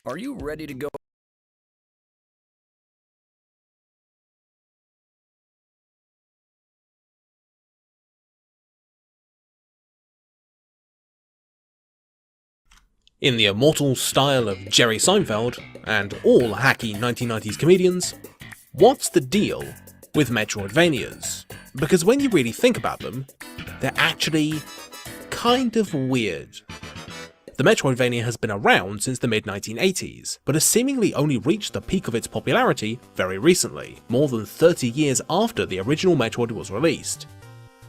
Are you ready to go? In the immortal style of Jerry Seinfeld, and all hacky 1990s comedians, what's the deal with Metroidvanias? Because when you really think about them, they're actually kind of weird. The Metroidvania has been around since the mid-1980s, but has seemingly only reached the peak of its popularity very recently, more than 30 years after the original Metroid was released.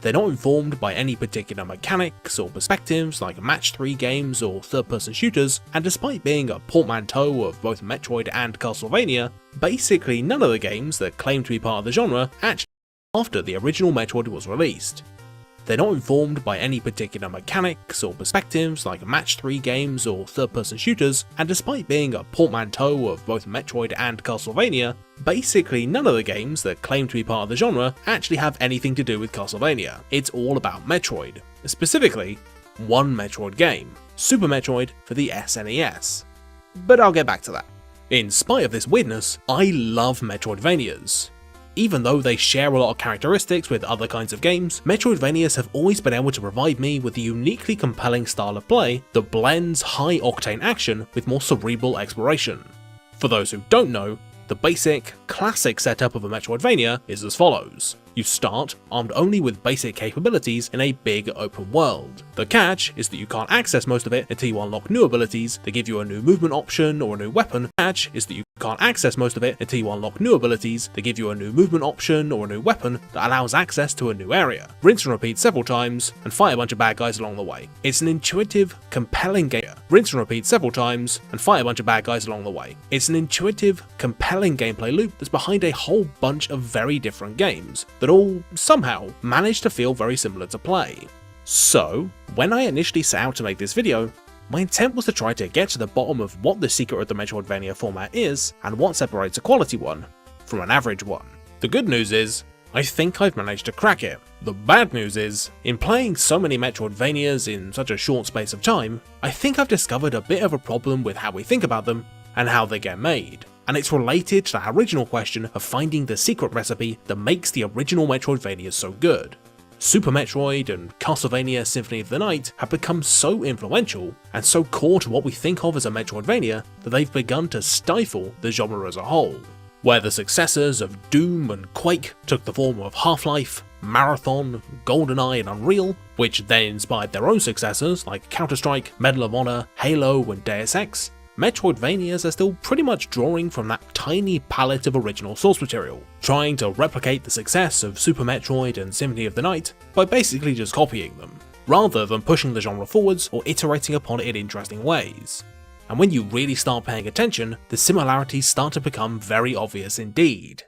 They're not informed by any particular mechanics or perspectives like match 3 games or third-person shooters, and despite being a portmanteau of both Metroid and Castlevania, basically none of the games that claim to be part of the genre actually after the original Metroid was released. They're not informed by any particular mechanics or perspectives like match 3 games or third-person shooters, and despite being a portmanteau of both Metroid and Castlevania, basically none of the games that claim to be part of the genre actually have anything to do with Castlevania. It's all about Metroid. Specifically, one Metroid game, Super Metroid for the SNES. But I'll get back to that. In spite of this weirdness, I love Metroidvanias. Even though they share a lot of characteristics with other kinds of games, Metroidvanias have always been able to provide me with a uniquely compelling style of play that blends high-octane action with more cerebral exploration. For those who don't know, the basic, classic setup of a Metroidvania is as follows. You start armed only with basic capabilities in a big open world. The catch is that you can't access most of it until you unlock new abilities that give you a new movement option or a new weapon. The catch is that you can't access most of it until you unlock new abilities that give you a new movement option or a new weapon that allows access to a new area. Rinse and repeat several times and fight a bunch of bad guys along the way. It's an intuitive, compelling game. Rinse and repeat several times and fight a bunch of bad guys along the way. It's an intuitive, compelling gameplay loop that's behind a whole bunch of very different games that all somehow manage to feel very similar to play. So, when I initially set out to make this video, my intent was to try to get to the bottom of what the secret of the Metroidvania format is and what separates a quality one from an average one. The good news is, I think I've managed to crack it. The bad news is, in playing so many Metroidvanias in such a short space of time, I think I've discovered a bit of a problem with how we think about them and how they get made. And it's related to that original question of finding the secret recipe that makes the original Metroidvanias so good. Super Metroid and Castlevania Symphony of the Night have become so influential and so core to what we think of as a Metroidvania that they've begun to stifle the genre as a whole. Where the successors of Doom and Quake took the form of Half-Life, Marathon, GoldenEye and Unreal, which then inspired their own successors like Counter-Strike, Medal of Honor, Halo and Deus Ex, Metroidvanias are still pretty much drawing from that tiny palette of original source material, trying to replicate the success of Super Metroid and Symphony of the Night by basically just copying them, rather than pushing the genre forwards or iterating upon it in interesting ways. And when you really start paying attention, the similarities start to become very obvious indeed.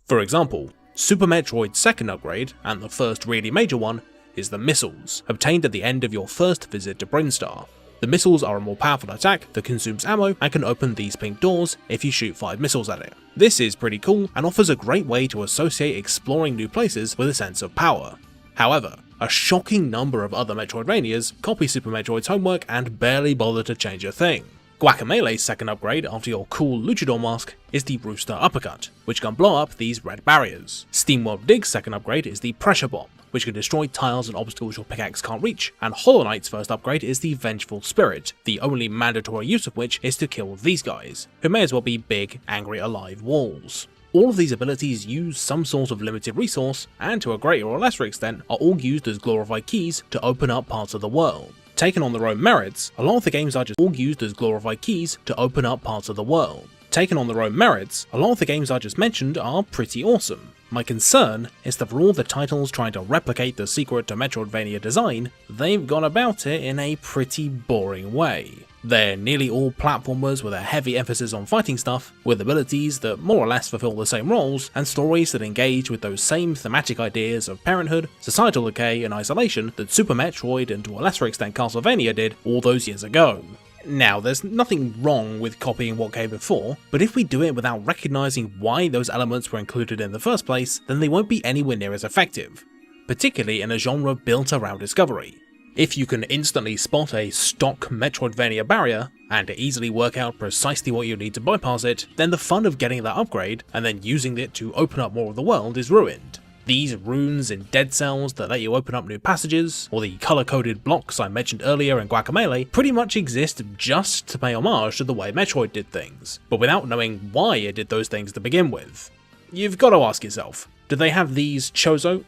For example, Super Metroid's second upgrade, and the first really major one, is the missiles, obtained at the end of your first visit to Brinstar. The missiles are a more powerful attack that consumes ammo and can open these pink doors if you shoot 5 missiles at it. This is pretty cool and offers a great way to associate exploring new places with a sense of power. However, a shocking number of other Metroidvanias copy Super Metroid's homework and barely bother to change a thing. Guacameele's second upgrade after your cool luchador mask is the Rooster Uppercut, which can blow up these red barriers. Steamworld Dig's second upgrade is the Pressure Bomb, which can destroy tiles and obstacles your pickaxe can't reach, and Hollow Knight's first upgrade is the Vengeful Spirit, the only mandatory use of which is to kill these guys, who may as well be big, angry, alive walls. All of these abilities use some sort of limited resource, and to a greater or lesser extent are all used as glorified keys to open up parts of the world. Taken on their own merits, a lot of the games are just all used as glorified keys to open up parts of the world. Taken on their own merits, a lot of the games I just mentioned are pretty awesome. My concern is that for all the titles trying to replicate the secret to Metroidvania design, they've gone about it in a pretty boring way. They're nearly all platformers with a heavy emphasis on fighting stuff, with abilities that more or less fulfill the same roles, and stories that engage with those same thematic ideas of parenthood, societal decay and isolation that Super Metroid and to a lesser extent Castlevania did all those years ago. Now, there's nothing wrong with copying what came before, but if we do it without recognising why those elements were included in the first place, then they won't be anywhere near as effective, particularly in a genre built around discovery. If you can instantly spot a stock Metroidvania barrier, and easily work out precisely what you need to bypass it, then the fun of getting that upgrade, and then using it to open up more of the world is ruined. These runes in dead cells that let you open up new passages, or the colour-coded blocks I mentioned earlier in Guacamelee, pretty much exist just to pay homage to the way Metroid did things, but without knowing why it did those things to begin with. You've got to ask yourself, do they have these Chuzu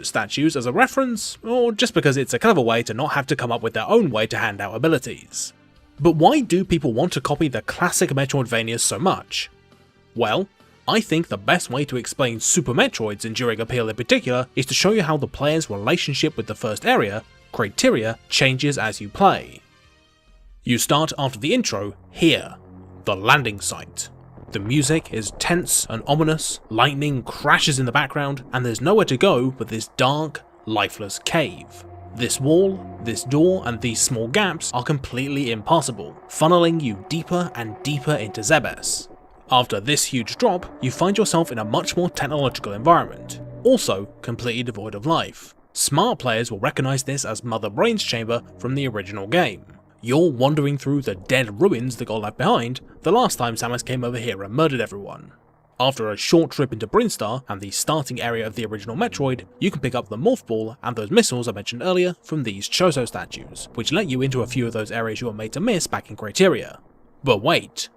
statues as a reference, or just because it's a clever way to not have to come up with their own way to hand out abilities? But why do people want to copy the classic Metroidvanias so much? Well, I think the best way to explain Super Metroid's enduring appeal in particular is to show you how the player's relationship with the first area, criteria, changes as you play. You start after the intro here, the landing site. The music is tense and ominous, lightning crashes in the background, and there's nowhere to go but this dark, lifeless cave. This wall, this door, and these small gaps are completely impassable, funneling you deeper and deeper into Zebes. After this huge drop, you find yourself in a much more technological environment, also completely devoid of life. Smart players will recognise this as Mother Brain's chamber from the original game. You're wandering through the dead ruins that got left behind the last time Samus came over here and murdered everyone. After a short trip into Brinstar and the starting area of the original Metroid, you can pick up the Morph Ball and those missiles I mentioned earlier from these Chozo statues, which let you into a few of those areas you were made to miss back in Criteria. But wait.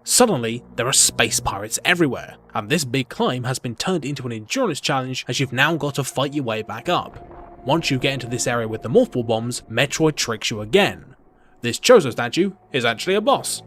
Suddenly, there are space pirates everywhere, and this big climb has been turned into an endurance challenge as you've now got to fight your way back up. Once you get into this area with the Morph Ball bombs, Metroid tricks you again. This Chozo statue is actually a boss.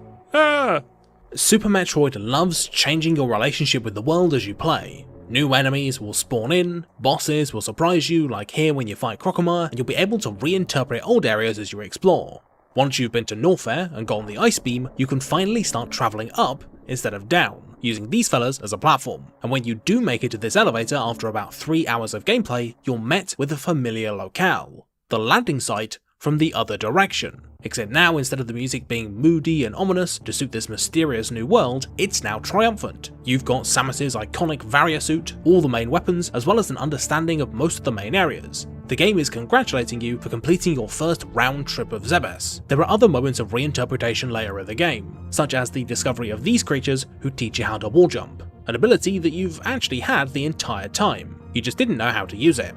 Super Metroid loves changing your relationship with the world as you play. New enemies will spawn in, bosses will surprise you like here when you fight Crocomire, and you'll be able to reinterpret old areas as you explore. Once you've been to Norfair and gotten the Ice Beam, you can finally start travelling up instead of down, using these fellas as a platform. And when you do make it to this elevator after about 3 hours of gameplay, you're met with a familiar locale, the landing site from the other direction. Except now, instead of the music being moody and ominous to suit this mysterious new world, it's now triumphant. You've got Samus's iconic Varia suit, all the main weapons, as well as an understanding of most of the main areas. The game is congratulating you for completing your first round trip of Zebes. There are other moments of reinterpretation later in the game, such as the discovery of these creatures who teach you how to wall jump, an ability that you've actually had the entire time, you just didn't know how to use it.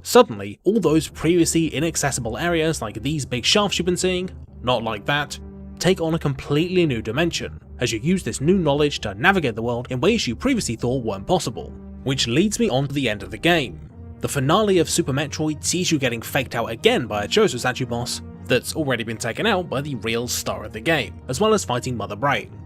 Suddenly, all those previously inaccessible areas like these big shafts you've been seeing, not like that, take on a completely new dimension, as you use this new knowledge to navigate the world in ways you previously thought weren't possible. Which leads me on to the end of the game. The finale of Super Metroid sees you getting faked out again by a Chozo statue boss that's already been taken out by the real star of the game, as well as fighting Mother Brain.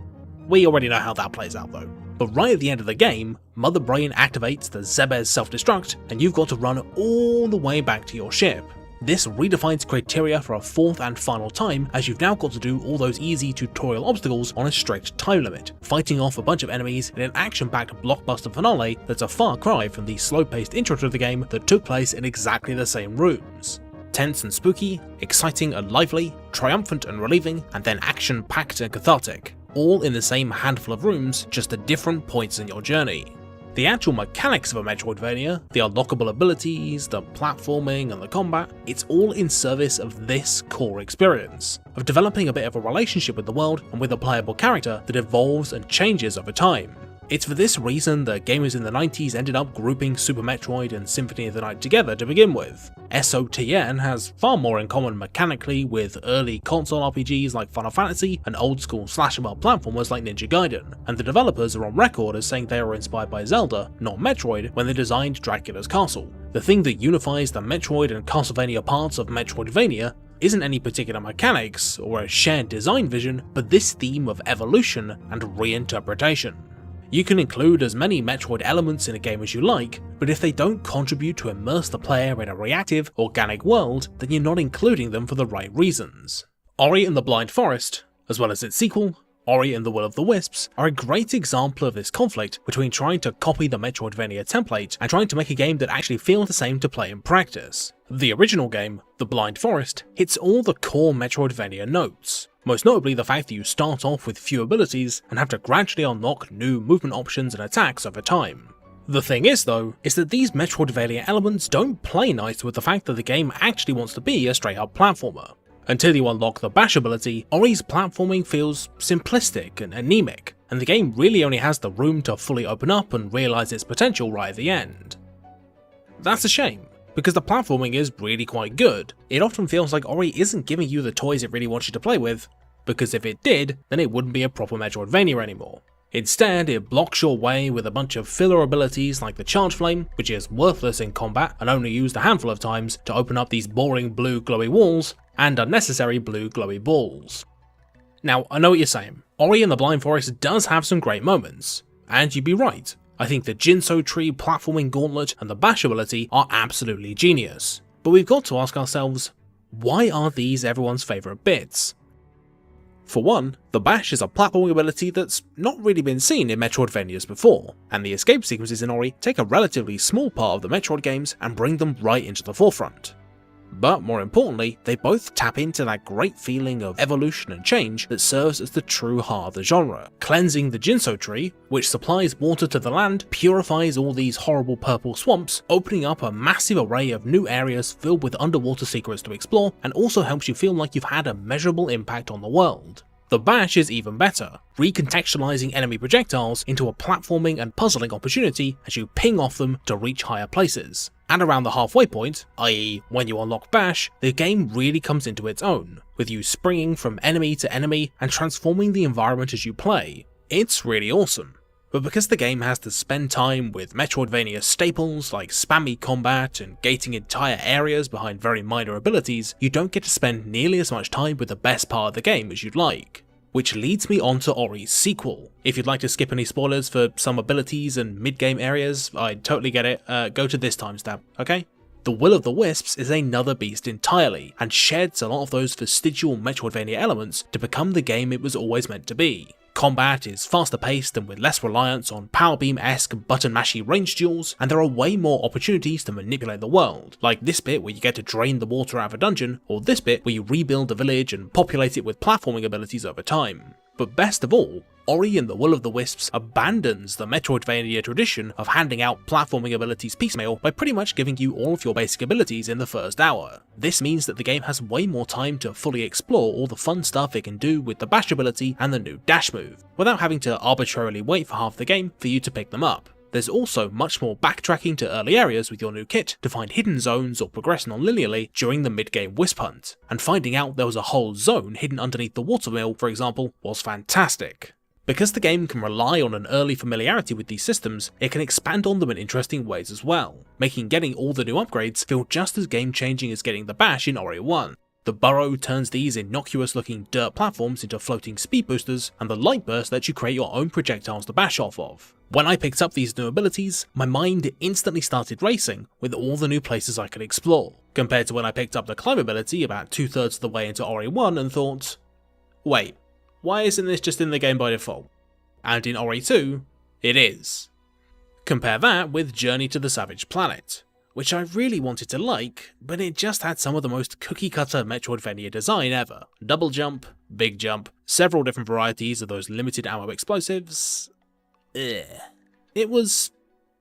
We already know how that plays out though. But right at the end of the game, Mother Brain activates the Zebes self-destruct, and you've got to run all the way back to your ship. This redefines criteria for a fourth and final time, as you've now got to do all those easy tutorial obstacles on a strict time limit, fighting off a bunch of enemies in an action-packed blockbuster finale that's a far cry from the slow-paced intro to the game that took place in exactly the same rooms. Tense and spooky, exciting and lively, triumphant and relieving, and then action-packed and cathartic. All in the same handful of rooms, just at different points in your journey. The actual mechanics of a Metroidvania, the unlockable abilities, the platforming and the combat, it's all in service of this core experience, of developing a bit of a relationship with the world and with a playable character that evolves and changes over time. It's for this reason that gamers in the 90s ended up grouping Super Metroid and Symphony of the Night together to begin with. SOTN has far more in common mechanically with early console RPGs like Final Fantasy and old school slash-and-burn platformers like Ninja Gaiden, and the developers are on record as saying they were inspired by Zelda, not Metroid, when they designed Dracula's Castle. The thing that unifies the Metroid and Castlevania parts of Metroidvania isn't any particular mechanics or a shared design vision, but this theme of evolution and reinterpretation. You can include as many Metroid elements in a game as you like, but if they don't contribute to immerse the player in a reactive, organic world, then you're not including them for the right reasons. Ori and the Blind Forest, as well as its sequel, Ori and the Will of the Wisps, are a great example of this conflict between trying to copy the Metroidvania template and trying to make a game that actually feels the same to play in practice. The original game, The Blind Forest, hits all the core Metroidvania notes, most notably the fact that you start off with few abilities and have to gradually unlock new movement options and attacks over time. The thing is though, is that these Metroidvania elements don't play nice with the fact that the game actually wants to be a straight up platformer. Until you unlock the bash ability, Ori's platforming feels simplistic and anemic, and the game really only has the room to fully open up and realise its potential right at the end. That's a shame, because the platforming is really quite good. It often feels like Ori isn't giving you the toys it really wants you to play with, because if it did, then it wouldn't be a proper Metroidvania anymore. Instead, it blocks your way with a bunch of filler abilities like the Charge Flame, which is worthless in combat and only used a handful of times to open up these boring blue glowy walls, and unnecessary blue glowy balls. Now, I know what you're saying, Ori and the Blind Forest does have some great moments, and you'd be right. I think the Jinso Tree platforming gauntlet and the bash ability are absolutely genius. But we've got to ask ourselves, why are these everyone's favourite bits? For one, the bash is a platforming ability that's not really been seen in Metroidvanias before, and the escape sequences in Ori take a relatively small part of the Metroid games and bring them right into the forefront. But more importantly, they both tap into that great feeling of evolution and change that serves as the true heart of the genre. Cleansing the Jinso Tree, which supplies water to the land, purifies all these horrible purple swamps, opening up a massive array of new areas filled with underwater secrets to explore, and also helps you feel like you've had a measurable impact on the world. The bash is even better, recontextualizing enemy projectiles into a platforming and puzzling opportunity as you ping off them to reach higher places. And around the halfway point, i.e. when you unlock bash, the game really comes into its own, with you springing from enemy to enemy and transforming the environment as you play. It's really awesome. But because the game has to spend time with Metroidvania staples like spammy combat and gating entire areas behind very minor abilities, you don't get to spend nearly as much time with the best part of the game as you'd like. Which leads me on to Ori's sequel. If you'd like to skip any spoilers for some abilities and mid-game areas, I totally get it, go to this timestamp, okay? The Will of the Wisps is another beast entirely, and sheds a lot of those vestigial Metroidvania elements to become the game it was always meant to be. Combat is faster paced and with less reliance on power beam-esque button mashy range duels, and there are way more opportunities to manipulate the world, like this bit where you get to drain the water out of a dungeon, or this bit where you rebuild a village and populate it with platforming abilities over time. But best of all, Ori and the Will of the Wisps abandons the Metroidvania tradition of handing out platforming abilities piecemeal by pretty much giving you all of your basic abilities in the first hour. This means that the game has way more time to fully explore all the fun stuff it can do with the bash ability and the new dash move, without having to arbitrarily wait for half the game for you to pick them up. There's also much more backtracking to early areas with your new kit to find hidden zones or progress non-linearly during the mid-game wisp hunt, and finding out there was a whole zone hidden underneath the watermill, for example, was fantastic. Because the game can rely on an early familiarity with these systems, it can expand on them in interesting ways as well, making getting all the new upgrades feel just as game-changing as getting the bash in Ori 1. The burrow turns these innocuous-looking dirt platforms into floating speed boosters, and the light burst lets you create your own projectiles to bash off of. When I picked up these new abilities, my mind instantly started racing with all the new places I could explore, compared to when I picked up the climb ability about 2/3 of the way into Ori 1 and thought, wait, why isn't this just in the game by default? And in Ori 2, it is. Compare that with Journey to the Savage Planet, which I really wanted to like, but it just had some of the most cookie-cutter Metroidvania design ever. Double jump, big jump, several different varieties of those limited ammo explosives. It was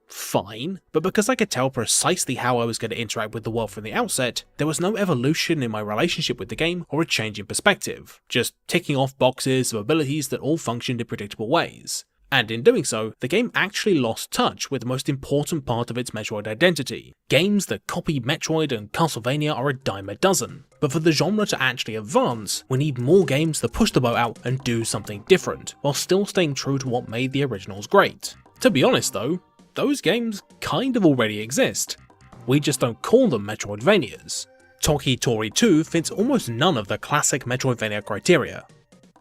fine, but because I could tell precisely how I was going to interact with the world from the outset, there was no evolution in my relationship with the game or a change in perspective, just ticking off boxes of abilities that all functioned in predictable ways. And in doing so, the game actually lost touch with the most important part of its Metroid identity. Games that copy Metroid and Castlevania are a dime a dozen, but for the genre to actually advance, we need more games that push the boat out and do something different, while still staying true to what made the originals great. To be honest though, those games kind of already exist. We just don't call them Metroidvanias. Toki Tori 2 fits almost none of the classic Metroidvania criteria.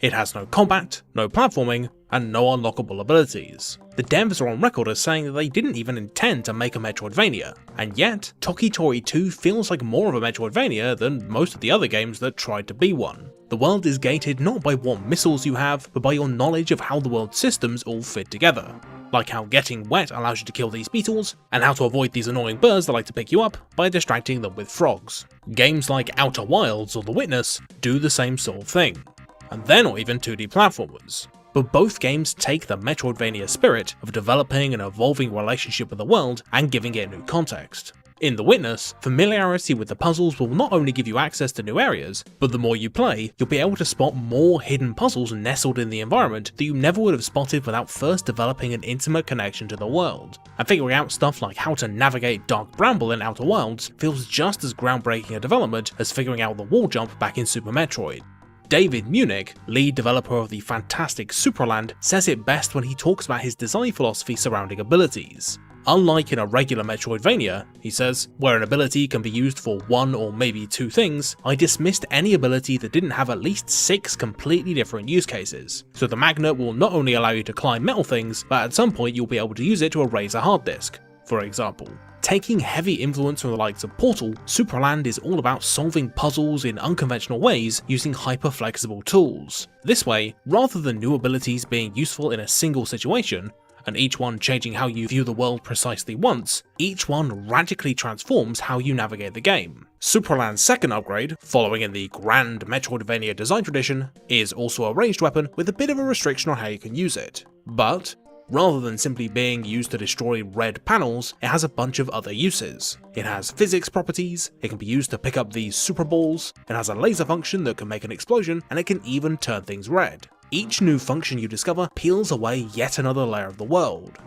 It has no combat, no platforming, and no unlockable abilities. The devs are on record as saying that they didn't even intend to make a Metroidvania, and yet Toki Tori 2 feels like more of a Metroidvania than most of the other games that tried to be one. The world is gated not by what missiles you have, but by your knowledge of how the world's systems all fit together. Like how getting wet allows you to kill these beetles, and how to avoid these annoying birds that like to pick you up by distracting them with frogs. Games like Outer Wilds or The Witness do the same sort of thing. And they're not even 2D platformers. but both games take the Metroidvania spirit of developing an evolving relationship with the world and giving it new context. In The Witness, familiarity with the puzzles will not only give you access to new areas, but the more you play, you'll be able to spot more hidden puzzles nestled in the environment that you never would have spotted without first developing an intimate connection to the world. And figuring out stuff like how to navigate Dark Bramble in Outer Wilds feels just as groundbreaking a development as figuring out the wall jump back in Super Metroid. David Munich, lead developer of the fantastic Supraland, says it best when he talks about his design philosophy surrounding abilities. Unlike in a regular Metroidvania, he says, where an ability can be used for one or maybe two things, I dismissed any ability that didn't have at least 6 completely different use cases. So the magnet will not only allow you to climb metal things, but at some point you'll be able to use it to erase a hard disk, for example. Taking heavy influence from the likes of Portal, Supraland is all about solving puzzles in unconventional ways using hyper-flexible tools. This way, rather than new abilities being useful in a single situation, and each one changing how you view the world precisely once, each one radically transforms how you navigate the game. Supraland's second upgrade, following in the grand Metroidvania design tradition, is also a ranged weapon with a bit of a restriction on how you can use it. But, rather than simply being used to destroy red panels, it has a bunch of other uses. It has physics properties, it can be used to pick up these super balls, it has a laser function that can make an explosion, and it can even turn things red. Each new function you discover peels away yet another layer of the world.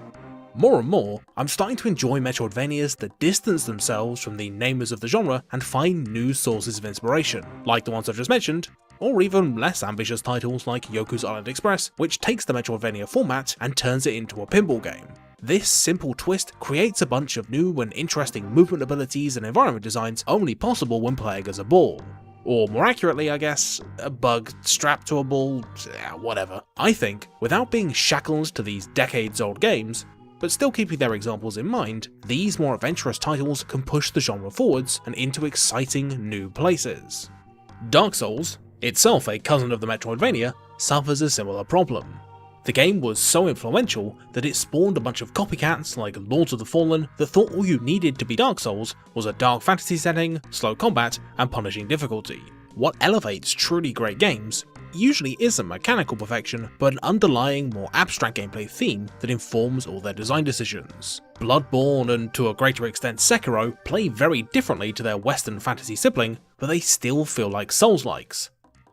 More and more, I'm starting to enjoy Metroidvanias that distance themselves from the namers of the genre and find new sources of inspiration, like the ones I've just mentioned, or even less ambitious titles like Yoku's Island Express, which takes the Metroidvania format and turns it into a pinball game. This simple twist creates a bunch of new and interesting movement abilities and environment designs only possible when playing as a ball. Or more accurately, I guess, a bug strapped to a ball, whatever. I think, without being shackled to these decades-old games, but still keeping their examples in mind, these more adventurous titles can push the genre forwards and into exciting new places. Dark Souls, itself a cousin of the Metroidvania, suffers a similar problem. The game was so influential that it spawned a bunch of copycats like Lords of the Fallen that thought all you needed to be Dark Souls was a dark fantasy setting, slow combat, and punishing difficulty. What elevates truly great games usually isn't mechanical perfection, but an underlying, more abstract gameplay theme that informs all their design decisions. Bloodborne and to a greater extent Sekiro play very differently to their Western fantasy sibling, but they still feel like Souls-likes.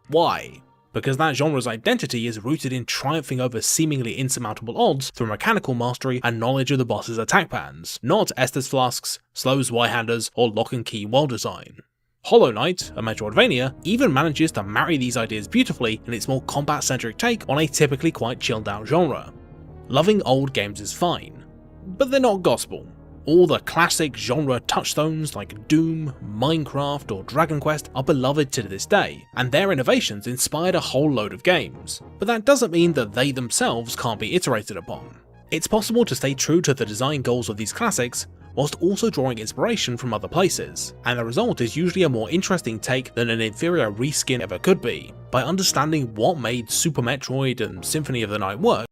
Why? Because that genre's identity is rooted in triumphing over seemingly insurmountable odds through mechanical mastery and knowledge of the boss's attack patterns, not Estus flasks, slow Y-handers, or lock and key world design. Hollow Knight, a Metroidvania, even manages to marry these ideas beautifully in its more combat-centric take on a typically quite chilled-out genre. Loving old games is fine, but they're not gospel. All the classic genre touchstones like Doom, Minecraft, or Dragon Quest are beloved to this day, and their innovations inspired a whole load of games, but that doesn't mean that they themselves can't be iterated upon. It's possible to stay true to the design goals of these classics, whilst also drawing inspiration from other places, and the result is usually a more interesting take than an inferior reskin ever could be. By understanding what made Super Metroid and Symphony of the Night work,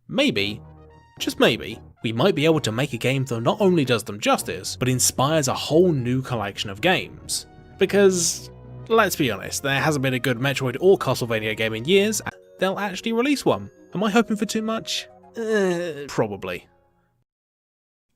maybe, just maybe, we might be able to make a game that not only does them justice, but inspires a whole new collection of games. Because, let's be honest, there hasn't been a good Metroid or Castlevania game in years, and they'll actually release one. Am I hoping for too much? Probably.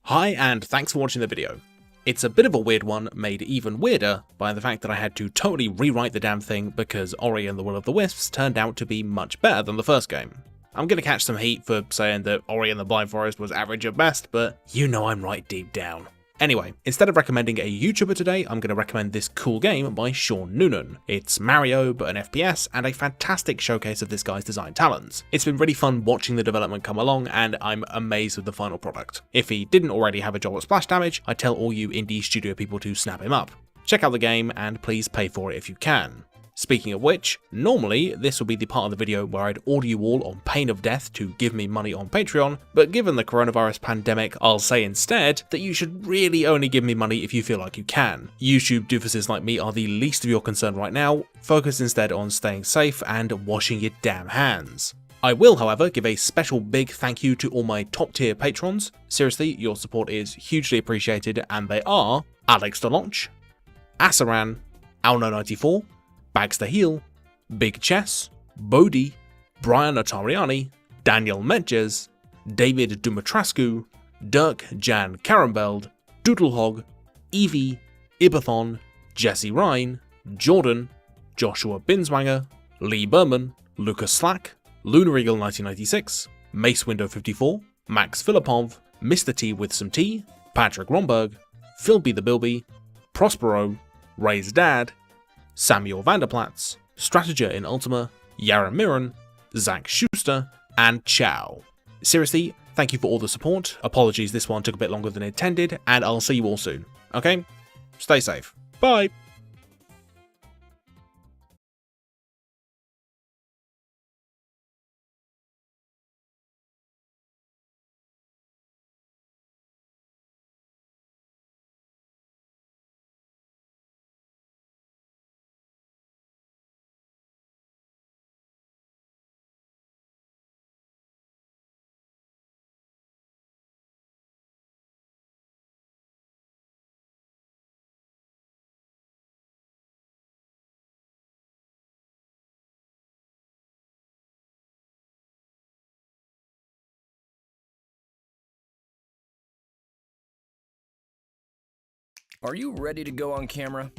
Hi, and thanks for watching the video. It's a bit of a weird one, made even weirder by the fact that I had to totally rewrite the damn thing because Ori and the Will of the Wisps turned out to be much better than the first game. I'm gonna catch some heat for saying that Ori and the Blind Forest was average at best, but you know I'm right deep down. Anyway, instead of recommending a YouTuber today, I'm gonna recommend this cool game by Sean Noonan. It's Mario, but an FPS, and a fantastic showcase of this guy's design talents. It's been really fun watching the development come along, and I'm amazed with the final product. If he didn't already have a job at Splash Damage, I'd tell all you indie studio people to snap him up. Check out the game, and please pay for it if you can. Speaking of which, normally this would be the part of the video where I'd order you all on pain of death to give me money on Patreon, but given the coronavirus pandemic, I'll say instead that you should really only give me money if you feel like you can. YouTube doofuses like me are the least of your concern right now. Focus instead on staying safe and washing your damn hands. I will, however, give a special big thank you to all my top tier patrons. Seriously, your support is hugely appreciated, and they are Alex DeLonch, Asaran, Alno94, Bags to Heal, Big Chess, Bodhi, Brian Atariani, Daniel Medjes, David Dumatrascu, Dirk Jan Karambeld, Doodlehog, Evie, Ibathon, Jesse Ryan, Jordan, Joshua Binswanger, Lee Berman, Lucas Slack, Lunar Eagle 1996, Mace Window 54, Max Filipov, Mr. T with some tea, Patrick Romberg, Philby the Bilby, Prospero, Ray's Dad, Samuel Vanderplatz, Strateger in Ultima, Yaron Miron, Zach Schuster, and Chow. Seriously, thank you for all the support. Apologies, this one took a bit longer than intended, and I'll see you all soon. Okay? Stay safe. Bye! Are you ready to go on camera?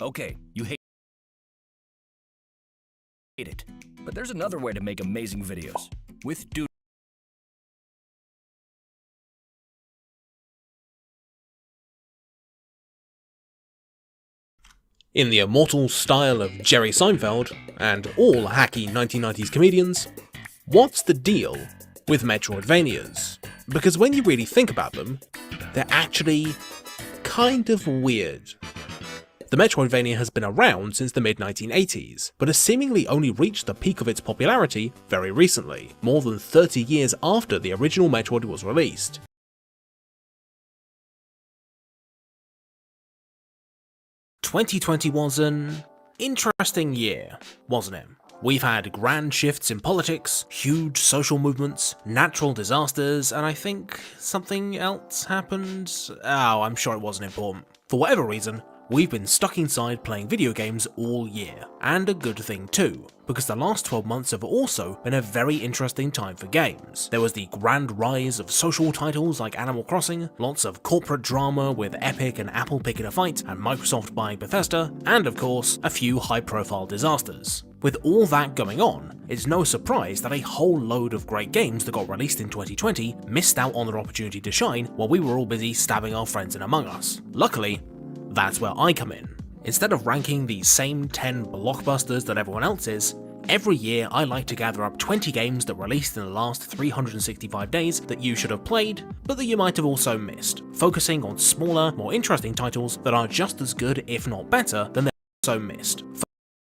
Okay, you hate it. But there's another way to make amazing videos. With In the immortal style of Jerry Seinfeld, and all hacky 1990s comedians, what's the deal with Metroidvanias? Because when you really think about them, they're actually kind of weird. The Metroidvania has been around since the mid-1980s, but has seemingly only reached the peak of its popularity very recently, more than 30 years after the original Metroid was released. "2020 was an interesting year, wasn't it? We've had grand shifts in politics, huge social movements, natural disasters, and I think something else happened. Oh, I'm sure it wasn't important. For whatever reason, we've been stuck inside playing video games all year, and a good thing too, because the last 12 months have also been a very interesting time for games. There was the grand rise of social titles like Animal Crossing, lots of corporate drama with Epic and Apple picking a fight and Microsoft buying Bethesda, and of course, a few high-profile disasters. With all that going on, it's no surprise that a whole load of great games that got released in 2020 missed out on their opportunity to shine while we were all busy stabbing our friends in Among Us. Luckily, that's where I come in. Instead of ranking the same 10 blockbusters that everyone else is, every year I like to gather up 20 games that released in the last 365 days that you should have played, but that you might have also missed, focusing on smaller, more interesting titles that are just as good if not better than they're also missed.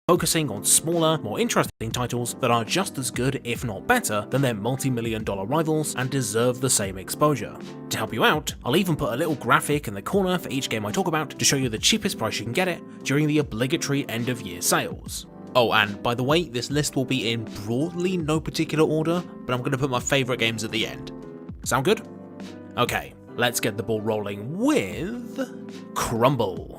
Focusing on smaller, more interesting titles that are just as good if not better than their multi-million-dollar rivals and deserve the same exposure. To help you out, I'll even put a little graphic in the corner for each game I talk about to show you the cheapest price you can get it during the obligatory end-of-year sales. Oh, and by the way, this list will be in broadly no particular order, but I'm going to put my favourite games at the end. Sound good? Okay, let's get the ball rolling with Crumble.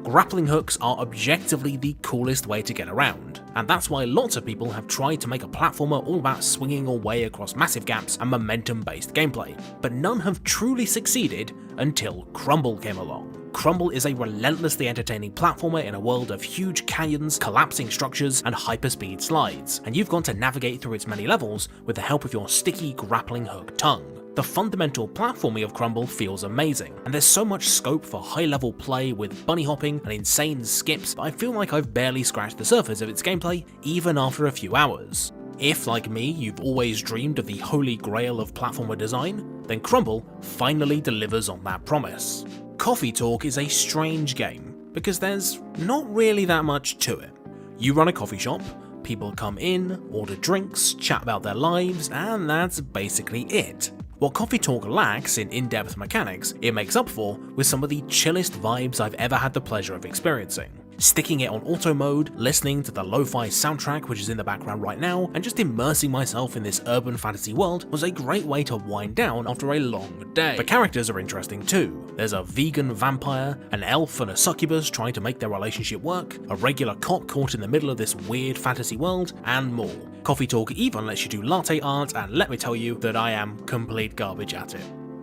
Grappling hooks are objectively the coolest way to get around, and that's why lots of people have tried to make a platformer all about swinging your way across massive gaps and momentum-based gameplay, but none have truly succeeded until Crumble came along. Crumble is a relentlessly entertaining platformer in a world of huge canyons, collapsing structures, and hyperspeed slides, and you've got to navigate through its many levels with the help of your sticky grappling hook tongue. The fundamental platforming of Crumble feels amazing, and there's so much scope for high-level play with bunny hopping and insane skips that I feel like I've barely scratched the surface of its gameplay, even after a few hours. If, like me, you've always dreamed of the holy grail of platformer design, then Crumble finally delivers on that promise. Coffee Talk is a strange game, because there's not really that much to it. You run a coffee shop, people come in, order drinks, chat about their lives, and that's basically it. What Coffee Talk lacks in in-depth mechanics, it makes up for with some of the chillest vibes I've ever had the pleasure of experiencing. Sticking it on auto mode, listening to the lo-fi soundtrack which is in the background right now, and just immersing myself in this urban fantasy world was a great way to wind down after a long day. The characters are interesting too. There's a vegan vampire, an elf and a succubus trying to make their relationship work, a regular cop caught in the middle of this weird fantasy world, and more. Coffee Talk even lets you do latte art, and let me tell you that I am complete garbage at it.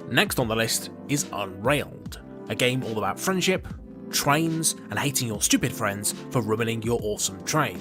Next on the list is Unrailed, a game all about friendship, trains, and hating your stupid friends for ruining your awesome train.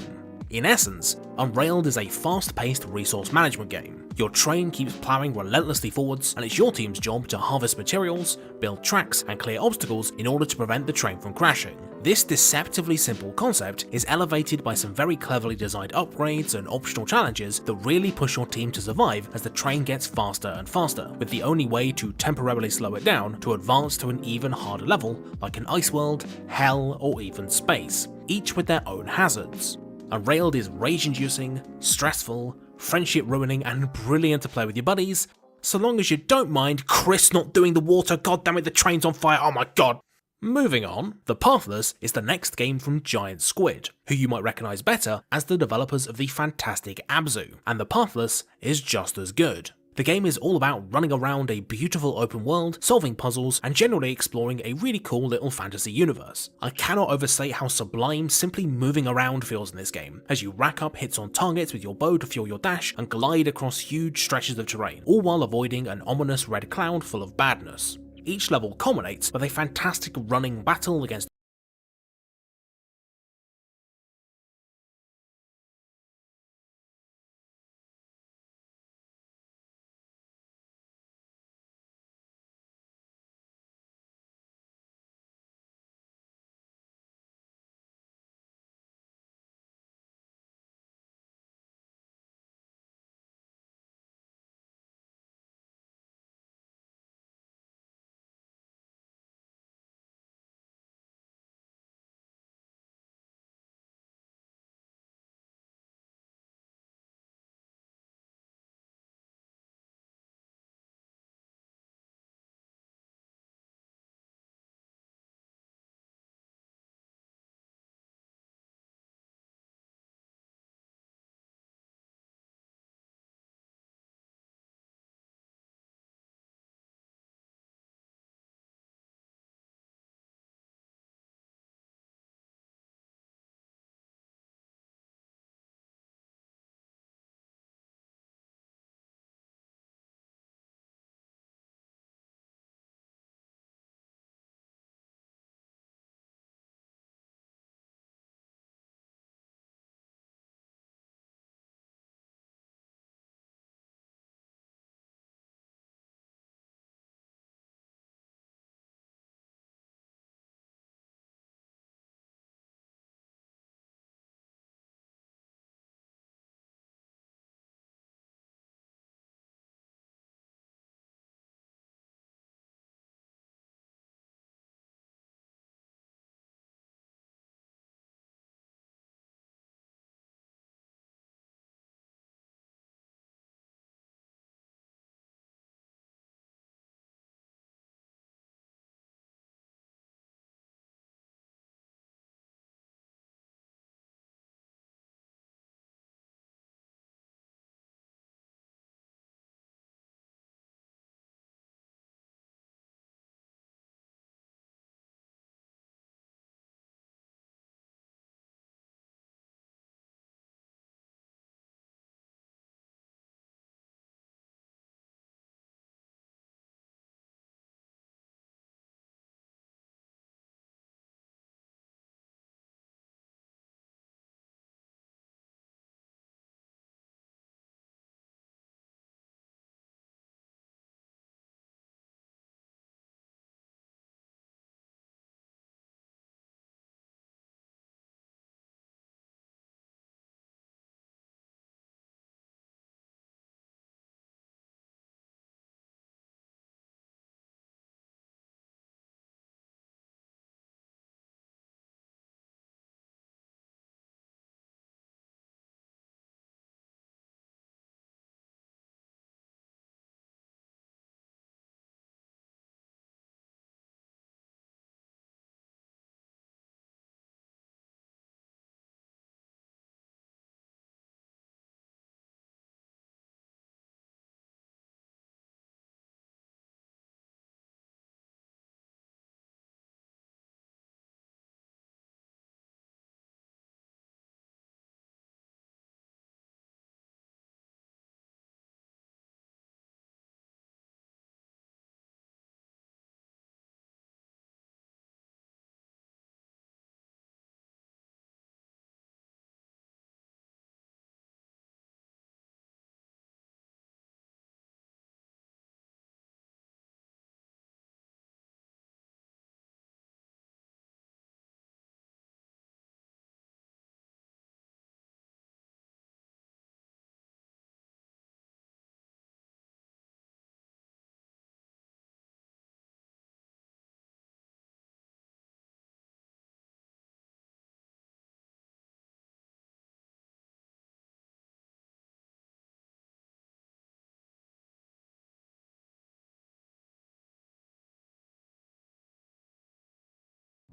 In essence, Unrailed is a fast-paced resource management game. Your train keeps ploughing relentlessly forwards, and it's your team's job to harvest materials, build tracks, and clear obstacles in order to prevent the train from crashing. This deceptively simple concept is elevated by some very cleverly designed upgrades and optional challenges that really push your team to survive as the train gets faster and faster, with the only way to temporarily slow it down to advance to an even harder level like an ice world, hell, or even space, each with their own hazards. Unrailed is rage-inducing, stressful, friendship-ruining, and brilliant to play with your buddies, so long as you don't mind Chris not doing the water, goddammit the train's on fire, oh my god! Moving on, The Pathless is the next game from Giant Squid, who you might recognise better as the developers of the fantastic Abzu, and The Pathless is just as good. The game is all about running around a beautiful open world, solving puzzles, and generally exploring a really cool little fantasy universe. I cannot overstate how sublime simply moving around feels in this game, as you rack up hits on targets with your bow to fuel your dash and glide across huge stretches of terrain, all while avoiding an ominous red cloud full of badness. Each level culminates with a fantastic running battle against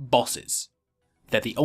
bosses. They're the